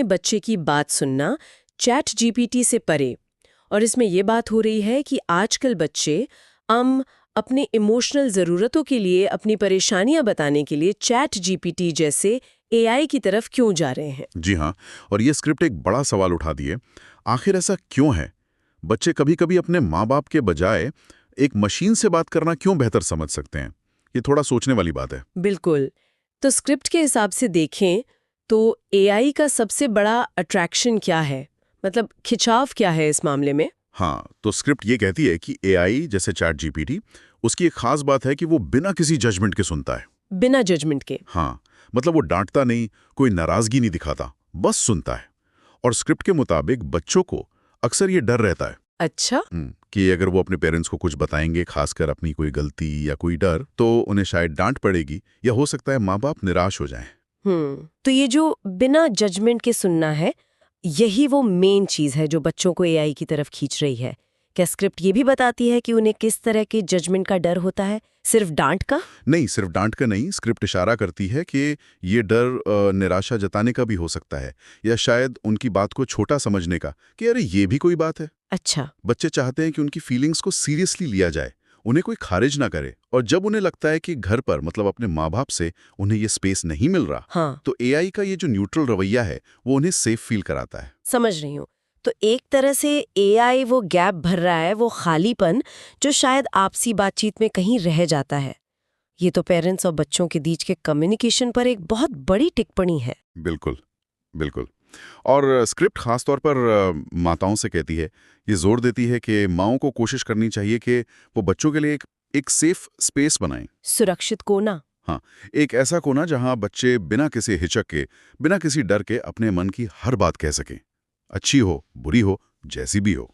बच्चे की बात सुनना चैट जीपीटी से परे। और इसमें ये बात हो रही है कि आजकल बच्चे अपने इमोशनल ज़रूरतों के लिए, अपनी परेशानियां बताने के लिए चैट जीपीटी जैसे एआई की तरफ क्यों जा रहे हैं। जी हाँ, और ये स्क्रिप्ट एक बड़ा सवाल उठा दिए। आखिर ऐसा क्यों है? बच्चे कभी-कभी अपने माँ बाप के बजाय एक मशीन से बात करना क्यों बेहतर समझ सकते हैं? ये थोड़ा सोचने वाली बात है। बिल्कुल। तो स्क्रिप्ट के हिसाब से देखें तो एआई का सबसे बड़ा अट्रैक्शन क्या है, मतलब खिंचाव क्या है इस मामले में। हाँ, तो स्क्रिप्ट ये कहती है कि एआई जैसे चैट जीपीटी, उसकी एक खास बात है कि वो बिना किसी जजमेंट के सुनता है। बिना जजमेंट के। हाँ, मतलब वो डांटता नहीं, कोई नाराजगी नहीं दिखाता, बस सुनता है। और स्क्रिप्ट के मुताबिक बच्चों को अक्सर ये डर रहता है अच्छा। कि अगर वो अपने पेरेंट्स को कुछ बताएंगे, खासकर अपनी कोई गलती या कोई डर, तो उन्हें शायद डांट पड़ेगी या हो सकता है माँ बाप निराश हो जाएं। तो ये जो बिना जजमेंट के सुनना है, यही वो मेन चीज है जो बच्चों को एआई की तरफ खींच रही है। क्या स्क्रिप्ट ये भी बताती है कि उन्हें किस तरह के जजमेंट का डर होता है, सिर्फ डांट का? नहीं, सिर्फ डांट का नहीं, स्क्रिप्ट इशारा करती है कि ये डर निराशा जताने का भी हो सकता है, या शायद उनकी बात को छोटा समझने का, कि अरे ये भी कोई बात है। अच्छा। बच्चे चाहते हैं कि उनकी फीलिंग्स को सीरियसली लिया जाए, उन्हें कोई खारिज ना करे। और जब उन्हें लगता है कि घर पर, मतलब अपने माँ बाप से, उन्हें ये स्पेस नहीं मिल रहा, हाँ, तो एआई का ये जो न्यूट्रल रवैया है वो उन्हें सेफ फील कराता है। समझ रही हूँ। तो एक तरह से एआई वो गैप भर रहा है, वो खालीपन जो शायद आपसी बातचीत में कहीं रह जाता है। ये तो पेरेंट्स और बच्चों के बीच के कम्युनिकेशन पर एक बहुत बड़ी टिप्पणी है। बिल्कुल, बिल्कुल। और स्क्रिप्ट खास तौर पर माताओं से कहती है, ये जोर देती है कि माँओं को कोशिश करनी चाहिए कि वो बच्चों के लिए एक सेफ स्पेस बनाएं। सुरक्षित कोना। हाँ, एक ऐसा कोना जहाँ बच्चे बिना किसी हिचक के, बिना किसी डर के अपने मन की हर बात कह सकें। अच्छी हो, बुरी हो, जैसी भी हो।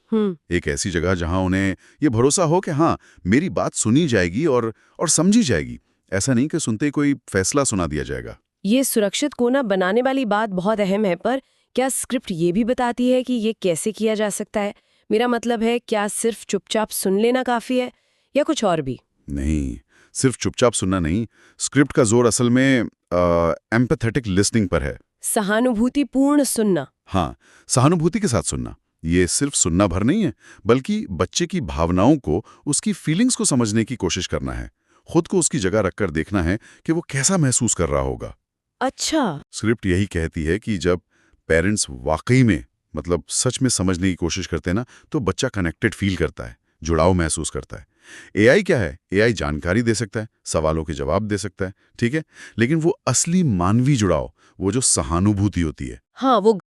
एक ऐसी जगह जहाँ उन्हें ये भरोसा हो कि हाँ, मेरी बात सुनी जाएगी और समझी जाएगी। ऐसा नहीं कि सुनते ही कोई फैसला सुना दिया जाएगा। ये सुरक्षित कोना बनाने वाली बात बहुत अहम है, पर क्या स्क्रिप्ट ये भी बताती है कि ये कैसे किया जा सकता है? मेरा मतलब है, क्या सिर्फ चुपचाप सुन लेना काफी है या कुछ और भी? नहीं, सिर्फ चुपचाप सुनना नहीं, स्क्रिप्ट का जोर असल में एम्पैथेटिक लिसनिंग पर है। सहानुभूतिपूर्ण सुनना। हाँ, सहानुभूति के साथ सुनना। ये सिर्फ सुनना भर नहीं है, बल्कि बच्चे की भावनाओं को, उसकी फीलिंग्स को समझने की कोशिश करना है। खुद को उसकी जगह रखकर देखना है कि वो कैसा महसूस कर रहा होगा। अच्छा। स्क्रिप्ट यही कहती है कि जब पेरेंट्स वाकई में, मतलब सच में समझने की कोशिश करते हैं ना, तो बच्चा कनेक्टेड फील करता है, जुड़ाव महसूस करता है। एआई क्या है? एआई जानकारी दे सकता है, सवालों के जवाब दे सकता है, ठीक है? लेकिन वो असली मानवी जुड़ाव, वो जो सहानुभूति होती है, हाँ, वो